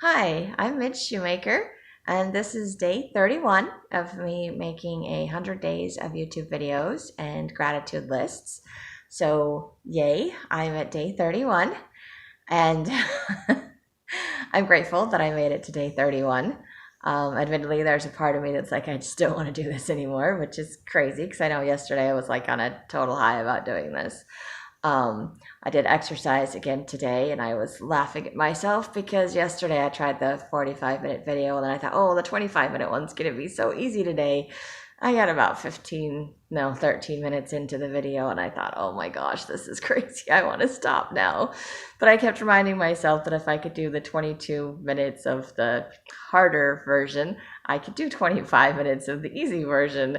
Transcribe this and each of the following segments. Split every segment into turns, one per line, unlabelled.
Hi, I'm Midge Shoemaker, and this is day 31 of me making 100 days of YouTube videos and gratitude lists. So, yay, I'm at day 31, and I'm grateful that I made it to day 31. Admittedly, there's a part of me that's like, I just don't want to do this anymore, which is crazy because I know yesterday I was like on a total high about doing this. I did exercise again today and I was laughing at myself because yesterday I tried the 45-minute video and then I thought, oh, the 25-minute one's going to be so easy today. I got about 13 minutes into the video and I thought, oh my gosh, this is crazy. I want to stop now. But I kept reminding myself that if I could do the 22 minutes of the harder version, I could do 25 minutes of the easy version.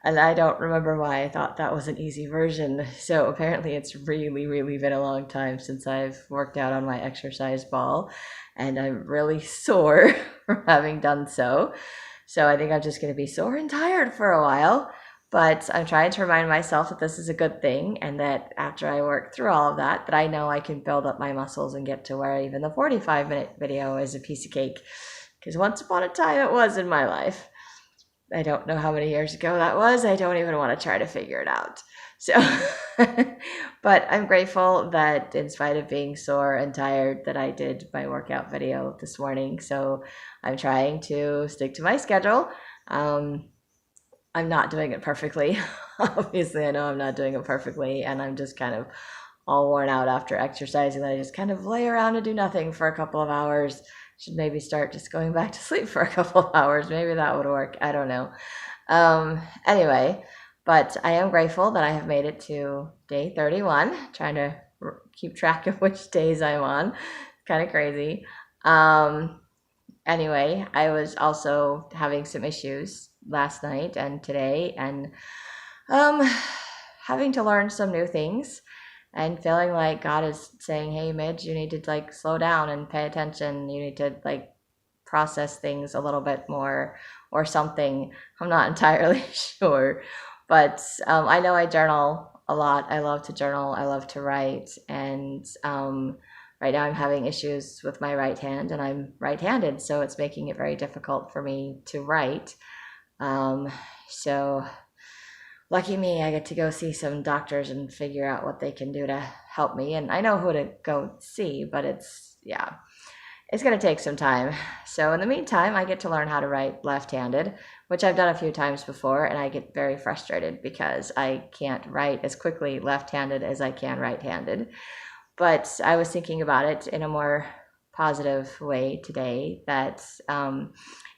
And I don't remember why I thought that was an easy version. So apparently it's really, really been a long time since I've worked out on my exercise ball. And I'm really sore from having done so. So I think I'm just going to be sore and tired for a while. But I'm trying to remind myself that this is a good thing and that after I work through all of that, that I know I can build up my muscles and get to where even the 45-minute video is a piece of cake. Because once upon a time it was in my life. I don't know how many years ago that was. I don't even want to try to figure it out. So, but I'm grateful that in spite of being sore and tired, that I did my workout video this morning. So I'm trying to stick to my schedule. I'm not doing it perfectly. Obviously, I know I'm not doing it perfectly, and I'm just kind of all worn out after exercising that I just kind of lay around and do nothing for a couple of hours. Should maybe start just going back to sleep for a couple of hours. Maybe that would work. I don't know. Anyway, but I am grateful that I have made it to day 31, trying to keep track of which days I'm on. Kind of crazy. Anyway, I was also having some issues last night and today, and um, having to learn some new things and feeling like God is saying, "Hey, Midge, you need to like slow down and pay attention. You need to like process things a little bit more or something." I'm not entirely sure, but I know I journal a lot. I love to journal. I love to write, and right now I'm having issues with my right hand, and I'm right-handed, so it's making it very difficult for me to write. So lucky me, I get to go see some doctors and figure out what they can do to help me. And I know who to go see, but yeah, it's going to take some time. So in the meantime, I get to learn how to write left-handed, which I've done a few times before, and I get very frustrated because I can't write as quickly left-handed as I can right-handed. But I was thinking about it in a more positive way today that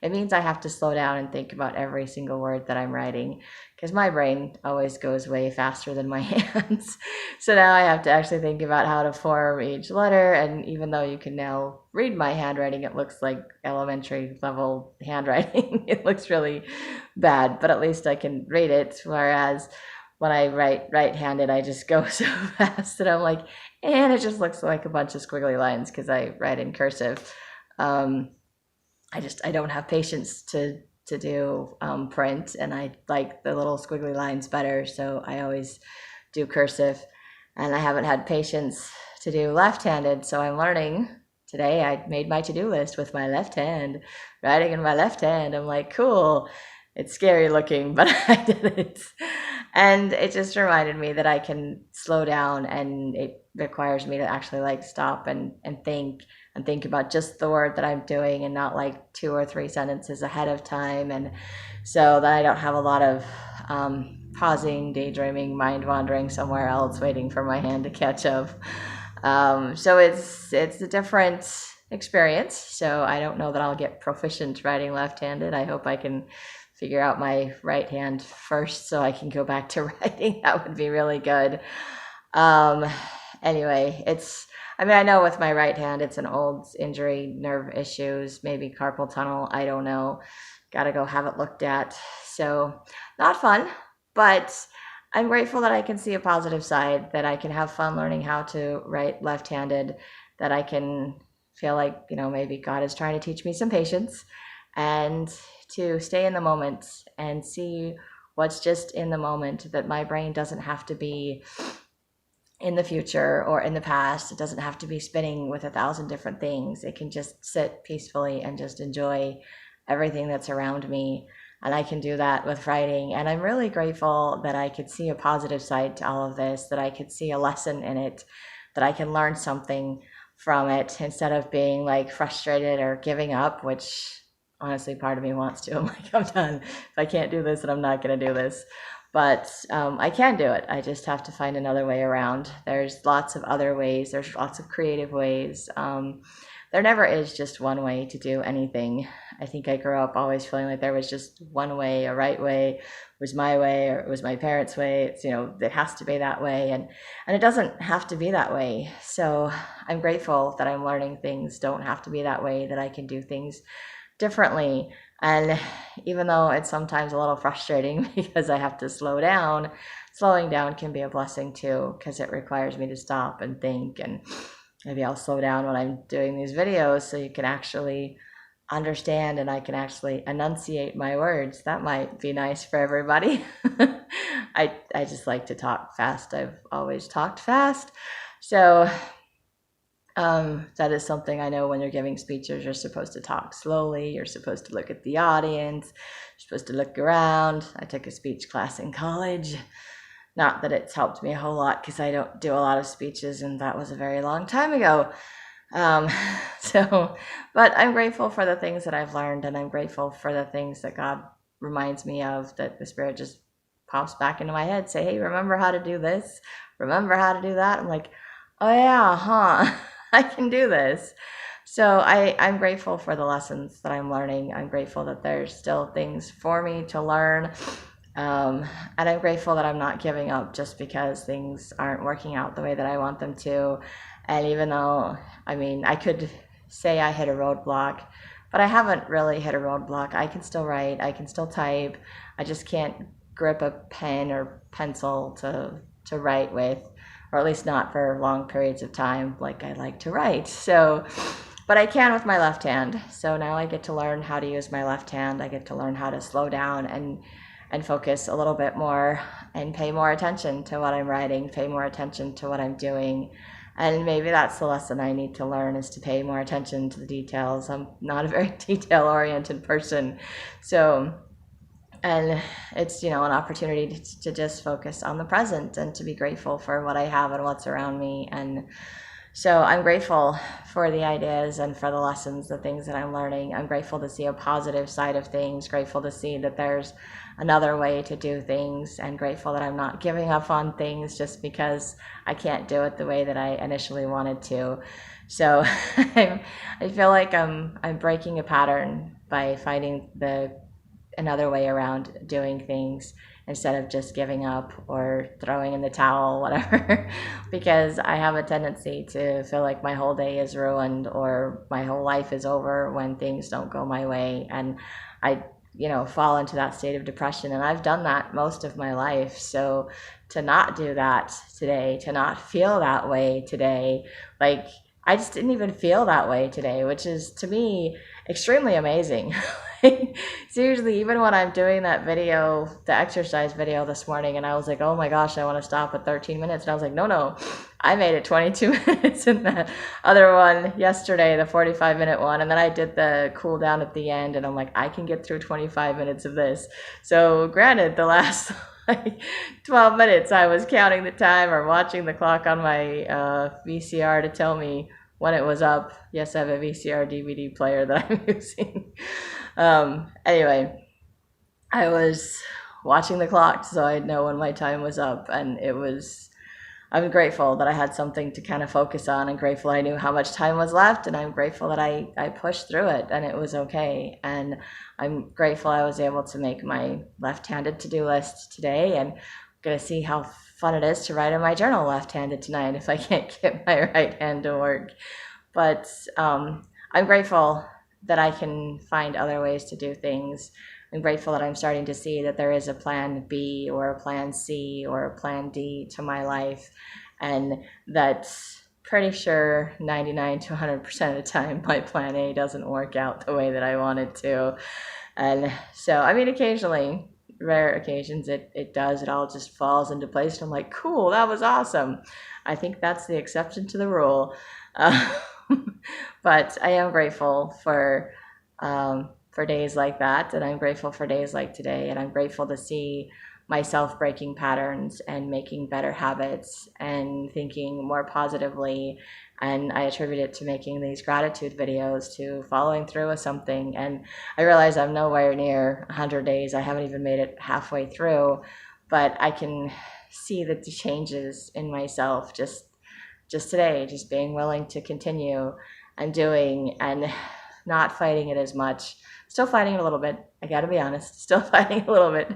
it means I have to slow down and think about every single word that I'm writing because my brain always goes way faster than my hands. So now I have to actually think about how to form each letter. And even though you can now read my handwriting, it looks like elementary level handwriting. It looks really bad, but at least I can read it. Whereas when I write right-handed, I just go so fast that I'm like, and it just looks like a bunch of squiggly lines because I write in cursive. Um, I don't have patience to do print, and I like the little squiggly lines better, so I always do cursive. And I haven't had patience to do left-handed, so I'm learning. Today I made my to-do list with my left hand, writing in my left hand. I'm like, cool. It's scary looking, but I did it. And it just reminded me that I can slow down, and it requires me to actually like stop and think about just the word that I'm doing and not like 2 or 3 sentences ahead of time. And so that I don't have a lot of pausing, daydreaming, mind wandering somewhere else, waiting for my hand to catch up. So it's a different experience. So I don't know that I'll get proficient writing left-handed. I hope I can figure out my right hand first so I can go back to writing. That would be really good. Anyway, I know with my right hand, it's an old injury, nerve issues, maybe carpal tunnel. I don't know. Got to go have it looked at. So not fun, but I'm grateful that I can see a positive side, that I can have fun learning how to write left-handed, that I can feel like, maybe God is trying to teach me some patience and to stay in the moment and see what's just in the moment, that my brain doesn't have to be in the future or in the past. It doesn't have to be spinning with 1,000 different things. It can just sit peacefully and just enjoy everything that's around me. And I can do that with writing. And I'm really grateful that I could see a positive side to all of this, that I could see a lesson in it, that I can learn something from it instead of being like frustrated or giving up, which honestly part of me wants to. I'm like, I'm done. If I can't do this, then I'm not going to do this. But I can do it. I just have to find another way around. There's lots of other ways. There's lots of creative ways. There never is just one way to do anything. I think I grew up always feeling like there was just one way, a right way. It was my way, or it was my parents' way. It's, it has to be that way. And it doesn't have to be that way. So I'm grateful that I'm learning things don't have to be that way, that I can do things differently. And even though it's sometimes a little frustrating because I have to slow down, slowing down can be a blessing too, because it requires me to stop and think. And maybe I'll slow down when I'm doing these videos so you can actually understand and I can actually enunciate my words. That might be nice for everybody. I just like to talk fast. I've always talked fast. So that is something I know when you're giving speeches, you're supposed to talk slowly. You're supposed to look at the audience. You're supposed to look around. I took a speech class in college. Not that it's helped me a whole lot because I don't do a lot of speeches and that was a very long time ago. But I'm grateful for the things that I've learned, and I'm grateful for the things that God reminds me of, that the Spirit just pops back into my head. Say, hey, remember how to do this? Remember how to do that? I'm like, oh yeah, huh? I can do this. So I'm grateful for the lessons that I'm learning. I'm grateful that there's still things for me to learn. And I'm grateful that I'm not giving up just because things aren't working out the way that I want them to. And even though, I could say I hit a roadblock, but I haven't really hit a roadblock. I can still write, I can still type. I just can't grip a pen or pencil to write with, or at least not for long periods of time like I like to write. So, but I can with my left hand. So now I get to learn how to use my left hand. I get to learn how to slow down and focus a little bit more and pay more attention to what I'm writing, pay more attention to what I'm doing. And maybe that's the lesson I need to learn, is to pay more attention to the details. I'm not a very detail-oriented person. So, and it's, an opportunity to just focus on the present and to be grateful for what I have and what's around me. And so I'm grateful for the ideas and for the lessons, the things that I'm learning. I'm grateful to see a positive side of things, grateful to see that there's another way to do things, and grateful that I'm not giving up on things just because I can't do it the way that I initially wanted to. So I feel like I'm breaking a pattern by finding another way around doing things instead of just giving up or throwing in the towel, whatever, because I have a tendency to feel like my whole day is ruined or my whole life is over when things don't go my way. And I, fall into that state of depression. And I've done that most of my life. So to not do that today, to not feel that way today, like I just didn't even feel that way today, which is to me extremely amazing. Seriously, even when I'm doing that video, the exercise video this morning, and I was like, oh my gosh, I want to stop at 13 minutes. And I was like, no, I made it 22 minutes in that other one yesterday, the 45-minute one. And then I did the cool down at the end, and I'm like, I can get through 25 minutes of this. So granted, the last 12 minutes, I was counting the time or watching the clock on my VCR to tell me when it was up. Yes, I have a VCR DVD player that I'm using. Anyway, I was watching the clock so I'd know when my time was up, and I'm grateful that I had something to kind of focus on, and grateful I knew how much time was left, and I'm grateful that I pushed through it and it was okay. And I'm grateful I was able to make my left-handed to-do list today, and I'm going to see how fun it is to write in my journal left-handed tonight if I can't get my right hand to work. But I'm grateful that I can find other ways to do things. I'm grateful that I'm starting to see that there is a plan B or a plan C or a plan D to my life, and that's pretty sure 99 to 100% of the time my plan A doesn't work out the way that I want it to. And so, occasionally rare occasions it does. It all just falls into place. And I'm like, cool, that was awesome. I think that's the exception to the rule. Uh, but I am grateful for days like that, and I'm grateful for days like today, and I'm grateful to see myself breaking patterns and making better habits and thinking more positively. And I attribute it to making these gratitude videos, to following through with something. And I realize I'm nowhere near 100 days. I haven't even made it halfway through, but I can see the changes in myself just today, just being willing to continue and doing and not fighting it as much. Still fighting it a little bit. I got to be honest. Still fighting a little bit.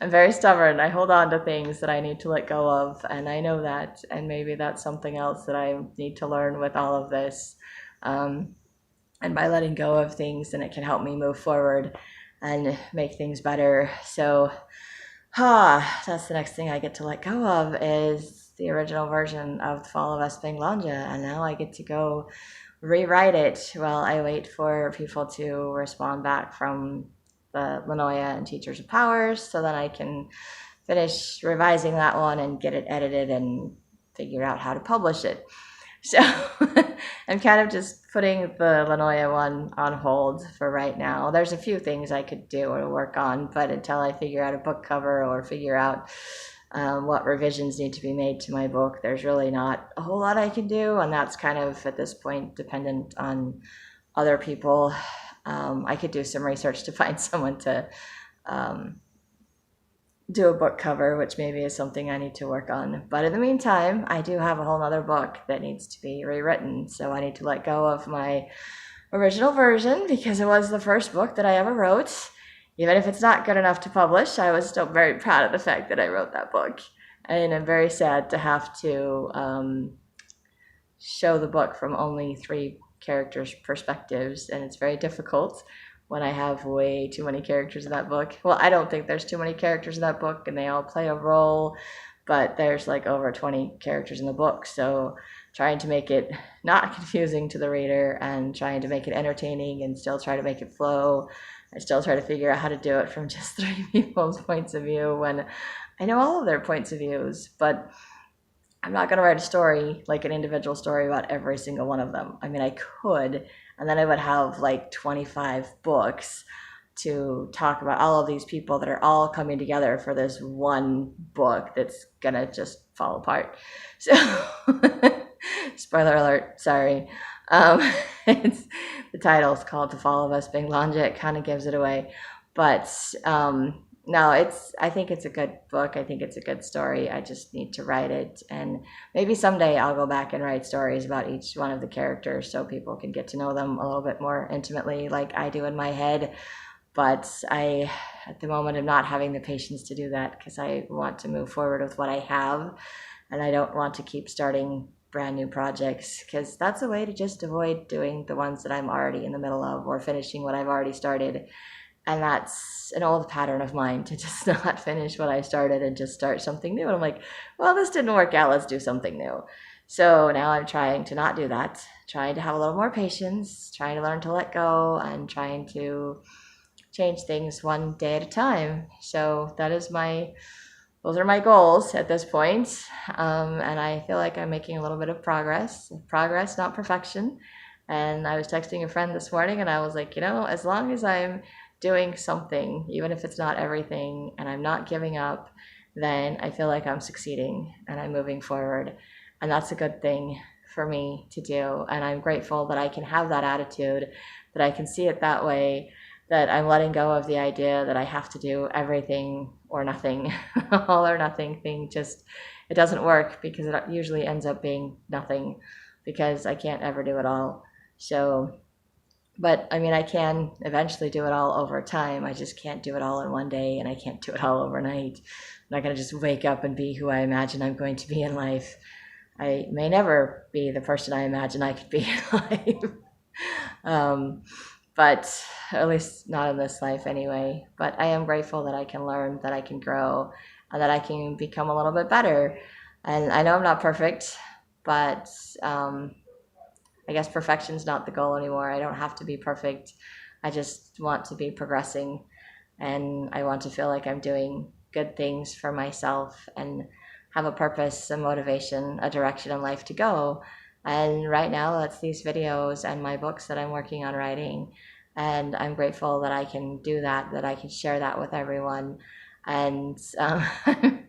I'm very stubborn. I hold on to things that I need to let go of, and I know that. And maybe that's something else that I need to learn with all of this. And by letting go of things, then it can help me move forward and make things better. So, that's the next thing I get to let go of is the original version of The Fall of Esping Lanja, and now I get to go rewrite it while I wait for people to respond back from the Lanoya and Teachers of Powers, so that I can finish revising that one and get it edited and figure out how to publish it. So I'm kind of just putting the Lanoya one on hold for right now. There's a few things I could do or work on, but until I figure out a book cover or figure out what revisions need to be made to my book, there's really not a whole lot I can do, and that's kind of at this point dependent on other people. I could do some research to find someone to do a book cover, which maybe is something I need to work on. But in the meantime, I do have a whole other book that needs to be rewritten, so I need to let go of my original version because it was the first book that I ever wrote. Even if it's not good enough to publish, I was still very proud of the fact that I wrote that book. And I'm very sad to have to show the book from only 3 characters' perspectives, and it's very difficult when I have way too many characters in that book. Well, I don't think there's too many characters in that book, and they all play a role, but there's like over 20 characters in the book, so trying to make it not confusing to the reader and trying to make it entertaining and still try to make it flow. I still try to figure out how to do it from just 3 people's points of view when I know all of their points of views, but I'm not going to write a story, like an individual story about every single one of them. I mean, I could, and then I would have like 25 books to talk about all of these people that are all coming together for this one book that's going to just fall apart. So, spoiler alert, sorry. It's, the title is called The Fall of Esping Lanja. It kind of gives it away. But no, I think it's a good book. I think it's a good story. I just need to write it. And maybe someday I'll go back and write stories about each one of the characters so people can get to know them a little bit more intimately like I do in my head. But I, at the moment, am not having the patience to do that because I want to move forward with what I have. And I don't want to keep starting brand new projects because that's a way to just avoid doing the ones that I'm already in the middle of or finishing what I've already started. And that's an old pattern of mine, to just not finish what I started and just start something new. And I'm like, well, this didn't work out. Let's do something new. So now I'm trying to not do that, trying to have a little more patience, trying to learn to let go, and trying to change things one day at a time. So those are my goals at this point. And I feel like I'm making a little bit of progress, not perfection. And I was texting a friend this morning and I was like, as long as I'm doing something, even if it's not everything, and I'm not giving up, then I feel like I'm succeeding and I'm moving forward. And that's a good thing for me to do. And I'm grateful that I can have that attitude, that I can see it that way, that I'm letting go of the idea that I have to do everything or nothing. All or nothing thing it doesn't work because it usually ends up being nothing because I can't ever do it all. So, but I mean, I can eventually do it all over time. I just can't do it all in one day, and I can't do it all overnight. I'm not going to just wake up and be who I imagine I'm going to be in life. I may never be the person I imagine I could be in life. But at least not in this life anyway. But I am grateful that I can learn, that I can grow, and that I can become a little bit better. And I know I'm not perfect, but I guess perfection's not the goal anymore. I don't have to be perfect. I just want to be progressing and I want to feel like I'm doing good things for myself and have a purpose, a motivation, a direction in life to go. And right now, that's these videos and my books that I'm working on writing. And I'm grateful that I can do that, that I can share that with everyone. And I'm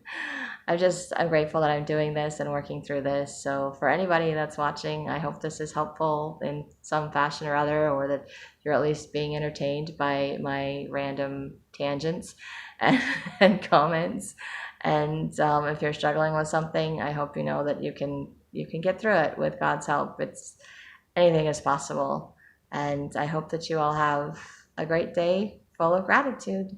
grateful that I'm doing this and working through this. So for anybody that's watching, I hope this is helpful in some fashion or other, or that you're at least being entertained by my random tangents and, and comments. And if you're struggling with something, I hope you know that you can get through it with God's help. It's anything is possible. And I hope that you all have a great day full of gratitude.